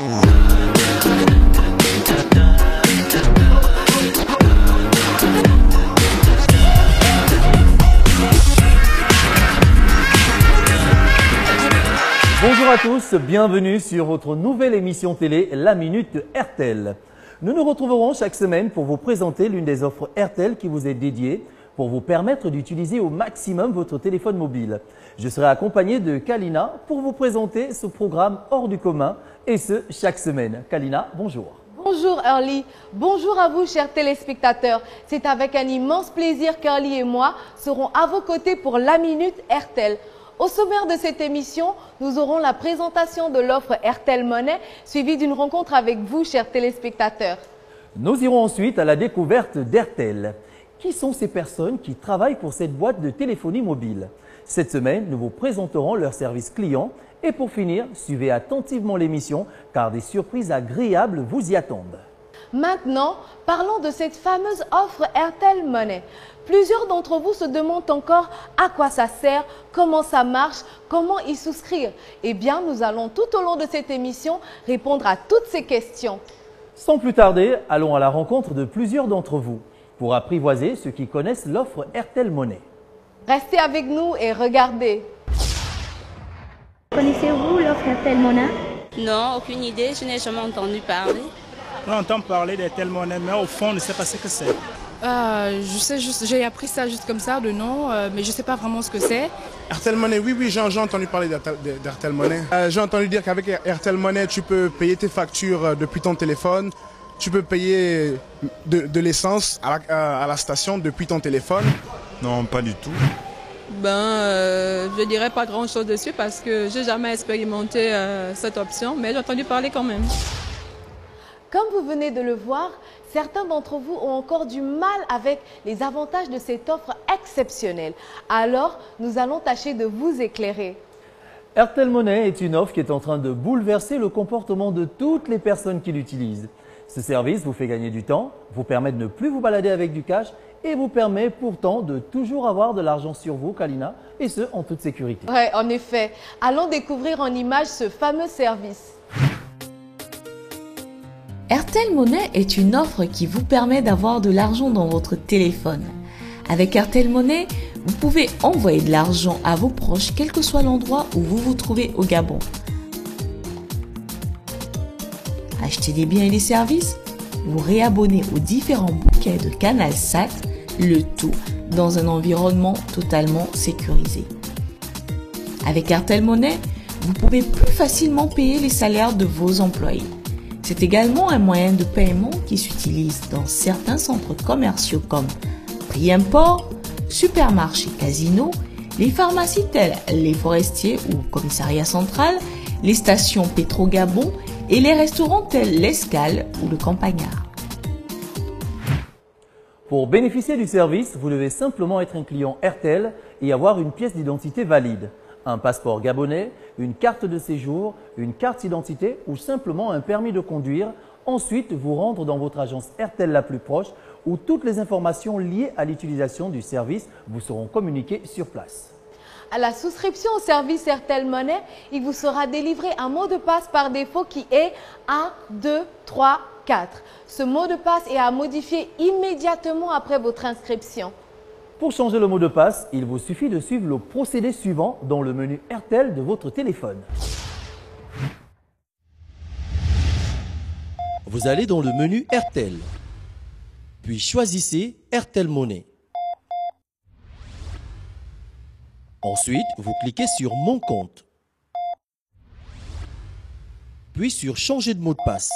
Bonjour à tous, bienvenue sur votre nouvelle émission télé, La Minute RTL. Nous nous retrouverons chaque semaine pour vous présenter l'une des offres RTL qui vous est dédiée pour vous permettre d'utiliser au maximum votre téléphone mobile. Je serai accompagné de Kalina pour vous présenter ce programme hors du commun et ce chaque semaine. Kalina, bonjour. Bonjour Early, bonjour à vous chers téléspectateurs. C'est avec un immense plaisir qu'Early et moi serons à vos côtés pour La Minute RTL. Au sommaire de cette émission, nous aurons la présentation de l'offre RTL Money, suivie d'une rencontre avec vous, chers téléspectateurs. Nous irons ensuite à la découverte d'RTL. Qui sont ces personnes qui travaillent pour cette boîte de téléphonie mobile? Cette semaine, nous vous présenterons leur service client. Et pour finir, suivez attentivement l'émission, car des surprises agréables vous y attendent. Maintenant, parlons de cette fameuse offre RTL Money. Plusieurs d'entre vous se demandent encore à quoi ça sert, comment ça marche, comment y souscrire. Eh bien, nous allons tout au long de cette émission répondre à toutes ces questions. Sans plus tarder, allons à la rencontre de plusieurs d'entre vous pour apprivoiser ceux qui connaissent l'offre RTL Money. Restez avec nous et regardez. Connaissez-vous l'offre RTL Money? Non, aucune idée, je n'ai jamais entendu parler. On entend parler d'RTL Money, mais au fond, on ne sait pas ce que c'est. Je sais juste, j'ai appris ça juste comme ça, de nom, mais je ne sais pas vraiment ce que c'est. RTL Money, oui, j'ai entendu parler d'RTL Money. J'ai entendu dire qu'avec RTL Money, tu peux payer tes factures depuis ton téléphone. Tu peux payer de l'essence à la station depuis ton téléphone. Non, pas du tout. Je dirais pas grand chose dessus parce que j'ai jamais expérimenté cette option, mais j'ai entendu parler quand même. Comme vous venez de le voir, certains d'entre vous ont encore du mal avec les avantages de cette offre exceptionnelle. Alors, nous allons tâcher de vous éclairer. RTL Money est une offre qui est en train de bouleverser le comportement de toutes les personnes qui l'utilisent. Ce service vous fait gagner du temps, vous permet de ne plus vous balader avec du cash et vous permet pourtant de toujours avoir de l'argent sur vous, Kalina, et ce, en toute sécurité. Oui, en effet. Allons découvrir en images ce fameux service. RTL Money est une offre qui vous permet d'avoir de l'argent dans votre téléphone. Avec RTL Money, vous pouvez envoyer de l'argent à vos proches, quel que soit l'endroit où vous vous trouvez au Gabon. Acheter des biens et des services, vous réabonner aux différents bouquets de CanalSat, le tout dans un environnement totalement sécurisé. Avec RTL Money, vous pouvez plus facilement payer les salaires de vos employés. C'est également un moyen de paiement qui s'utilise dans certains centres commerciaux comme Prix Import, supermarchés Casino, les pharmacies telles les Forestiers ou Commissariat Central, les stations Pétro-Gabon et les restaurants tels l'Escale ou le Campagnard. Pour bénéficier du service, vous devez simplement être un client RTL et avoir une pièce d'identité valide. Un passeport gabonais, une carte de séjour, une carte d'identité ou simplement un permis de conduire. Ensuite, vous rendre dans votre agence RTL la plus proche où toutes les informations liées à l'utilisation du service vous seront communiquées sur place. À la souscription au service RTL Money, il vous sera délivré un mot de passe par défaut qui est 1, 2, 3, 4. Ce mot de passe est à modifier immédiatement après votre inscription. Pour changer le mot de passe, il vous suffit de suivre le procédé suivant dans le menu RTL de votre téléphone. Vous allez dans le menu RTL, puis choisissez RTL Money. Ensuite, vous cliquez sur Mon compte, puis sur Changer de mot de passe.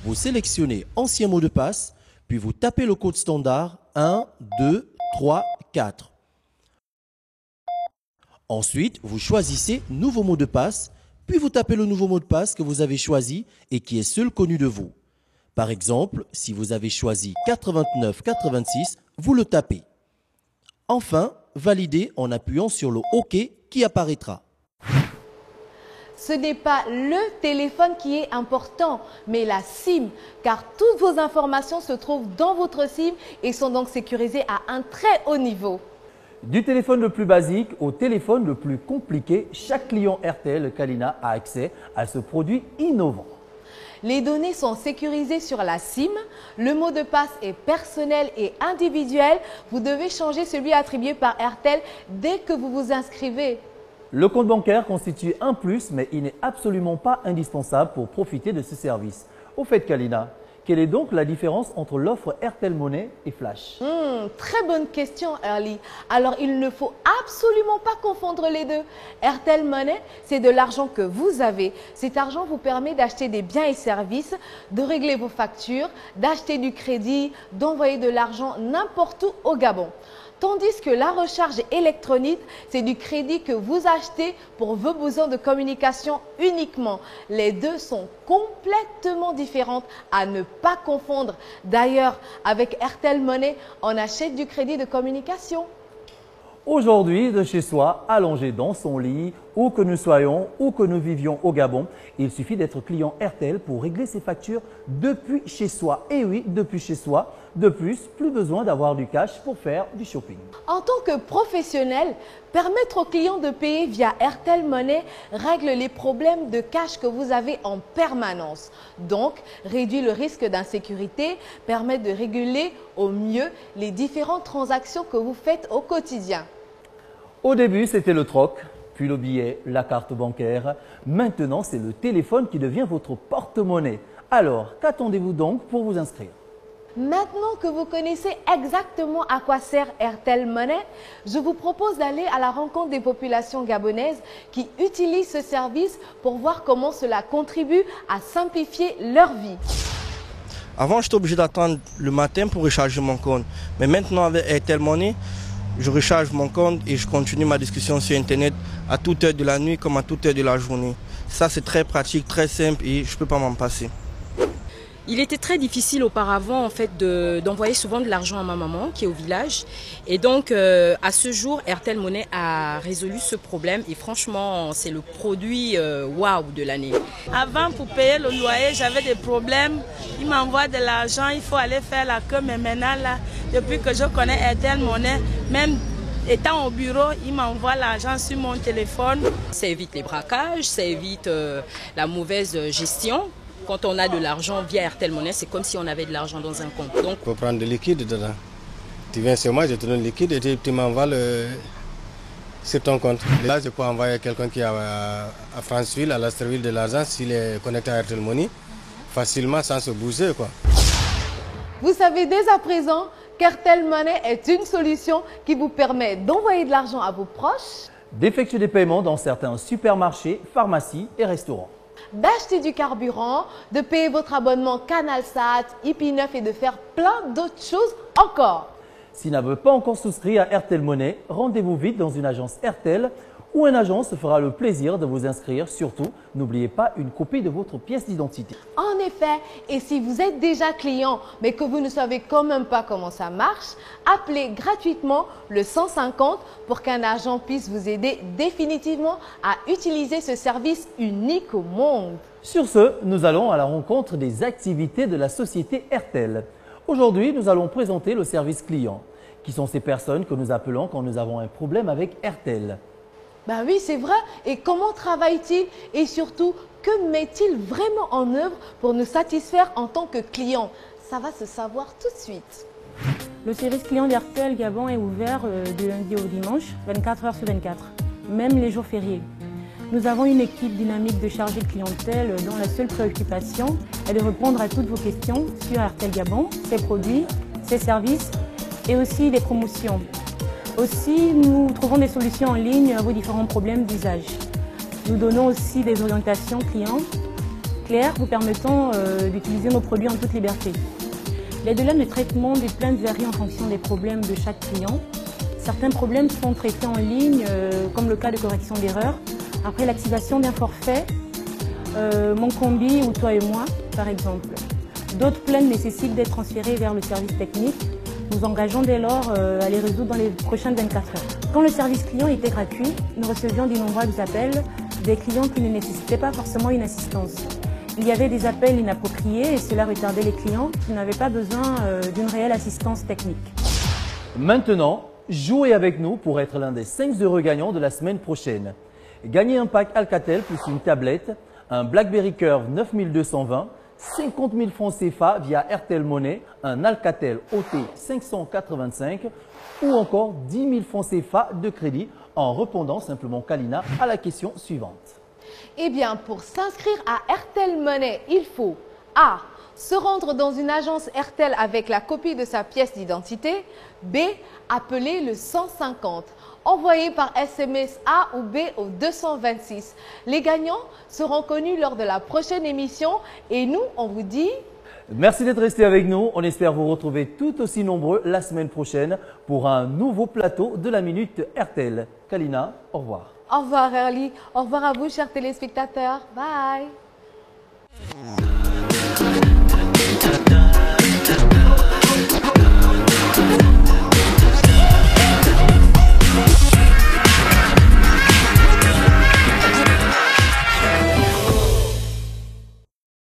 Vous sélectionnez Ancien mot de passe, puis vous tapez le code standard 1, 2, 3, 4. Ensuite, vous choisissez Nouveau mot de passe, puis vous tapez le nouveau mot de passe que vous avez choisi et qui est seul connu de vous. Par exemple, si vous avez choisi 8986, vous le tapez. Enfin, validez en appuyant sur le OK qui apparaîtra. Ce n'est pas le téléphone qui est important, mais la SIM, car toutes vos informations se trouvent dans votre SIM et sont donc sécurisées à un très haut niveau. Du téléphone le plus basique au téléphone le plus compliqué, chaque client RTL Kalina a accès à ce produit innovant. Les données sont sécurisées sur la SIM. Le mot de passe est personnel et individuel. Vous devez changer celui attribué par RTL dès que vous vous inscrivez. Le compte bancaire constitue un plus, mais il n'est absolument pas indispensable pour profiter de ce service. Au fait, Kalina, quelle est donc la différence entre l'offre RTL Money et Flash? Très bonne question, Early. Alors, il ne faut absolument pas confondre les deux. RTL Money, c'est de l'argent que vous avez. Cet argent vous permet d'acheter des biens et services, de régler vos factures, d'acheter du crédit, d'envoyer de l'argent n'importe où au Gabon. Tandis que la recharge électronique, c'est du crédit que vous achetez pour vos besoins de communication uniquement. Les deux sont complètement différentes à ne pas confondre. D'ailleurs, avec RTL Money, on achète du crédit de communication. Aujourd'hui, de chez soi, allongé dans son lit, où que nous soyons, où que nous vivions au Gabon, il suffit d'être client RTL pour régler ses factures depuis chez soi. Et oui, depuis chez soi. De plus, plus besoin d'avoir du cash pour faire du shopping. En tant que professionnel, permettre aux clients de payer via RTL Money règle les problèmes de cash que vous avez en permanence. Donc, réduit le risque d'insécurité, permet de réguler au mieux les différentes transactions que vous faites au quotidien. Au début, c'était le troc, puis le billet, la carte bancaire. Maintenant, c'est le téléphone qui devient votre porte-monnaie. Alors, qu'attendez-vous donc pour vous inscrire? Maintenant que vous connaissez exactement à quoi sert RTL Money, je vous propose d'aller à la rencontre des populations gabonaises qui utilisent ce service pour voir comment cela contribue à simplifier leur vie. Avant, j'étais obligé d'attendre le matin pour recharger mon compte. Mais maintenant, avec RTL Money, je recharge mon compte et je continue ma discussion sur Internet à toute heure de la nuit comme à toute heure de la journée. Ça, c'est très pratique, très simple et je ne peux pas m'en passer. Il était très difficile auparavant en fait d'envoyer souvent de l'argent à ma maman qui est au village. Et donc à ce jour, RTL Money a résolu ce problème et franchement c'est le produit waouh de l'année. Avant pour payer le loyer, j'avais des problèmes. Il m'envoie de l'argent, il faut aller faire la queue. Mais maintenant là, depuis que je connais RTL Money, même étant au bureau, il m'envoie l'argent sur mon téléphone. Ça évite les braquages, ça évite la mauvaise gestion. Quand on a de l'argent via RTL Money, c'est comme si on avait de l'argent dans un compte. Donc, il faut prendre de liquide dedans. Tu viens chez moi, je te donne le liquide et tu m'envoies sur ton compte. Là, je peux envoyer quelqu'un qui est à Franceville, à l'Astreville de l'argent, s'il est connecté à RTL Money, facilement sans se bouger, quoi. Vous savez dès à présent qu'RTL Money est une solution qui vous permet d'envoyer de l'argent à vos proches, d'effectuer des paiements dans certains supermarchés, pharmacies et restaurants, d'acheter du carburant, de payer votre abonnement CanalSat, IP9 et de faire plein d'autres choses encore. Si vous n'avez pas encore souscrit à RTL Money, rendez-vous vite dans une agence RTL où un agent se fera le plaisir de vous inscrire. Surtout, n'oubliez pas une copie de votre pièce d'identité. En effet, et si vous êtes déjà client mais que vous ne savez quand même pas comment ça marche, appelez gratuitement le 150 pour qu'un agent puisse vous aider définitivement à utiliser ce service unique au monde. Sur ce, nous allons à la rencontre des activités de la société RTL. Aujourd'hui, nous allons présenter le service client, qui sont ces personnes que nous appelons quand nous avons un problème avec RTL. Ben oui, c'est vrai. Et comment travaille-t-il? Et surtout, que met-il vraiment en œuvre pour nous satisfaire en tant que client? Ça va se savoir tout de suite. Le service client d'RTL Gabon est ouvert du lundi au dimanche, 24 heures sur 24, même les jours fériés. Nous avons une équipe dynamique de chargés de clientèle dont la seule préoccupation est de répondre à toutes vos questions sur RTL Gabon, ses produits, ses services et aussi les promotions. Aussi, nous trouvons des solutions en ligne à vos différents problèmes d'usage. Nous donnons aussi des orientations clients claires vous permettant d'utiliser nos produits en toute liberté. Les délais de traitement des plaintes varient en fonction des problèmes de chaque client. Certains problèmes sont traités en ligne, comme le cas de correction d'erreurs, après l'activation d'un forfait, Mon Combi ou Toi et moi, par exemple. D'autres plaintes nécessitent d'être transférées vers le service technique. Nous engageons dès lors à les résoudre dans les prochaines 24 heures. Quand le service client était gratuit, nous recevions d'innombrables appels des clients qui ne nécessitaient pas forcément une assistance. Il y avait des appels inappropriés et cela retardait les clients qui n'avaient pas besoin d'une réelle assistance technique. Maintenant, jouez avec nous pour être l'un des 5 heureux gagnants de la semaine prochaine. Gagnez un pack Alcatel plus une tablette, un BlackBerry Curve 9220, 50 000 francs CFA via RTL Money, un Alcatel OT 585 ou encore 10 000 francs CFA de crédit en répondant simplement Kalina à la question suivante. Eh bien, pour s'inscrire à RTL Money, il faut A. Se rendre dans une agence RTL avec la copie de sa pièce d'identité. B. Appeler le 150. Envoyer par SMS A ou B au 226. Les gagnants seront connus lors de la prochaine émission et nous, on vous dit... Merci d'être resté avec nous. On espère vous retrouver tout aussi nombreux la semaine prochaine pour un nouveau plateau de la Minute RTL. Kalina, au revoir. Au revoir Early. Au revoir à vous, chers téléspectateurs. Bye. Da, da, da, da.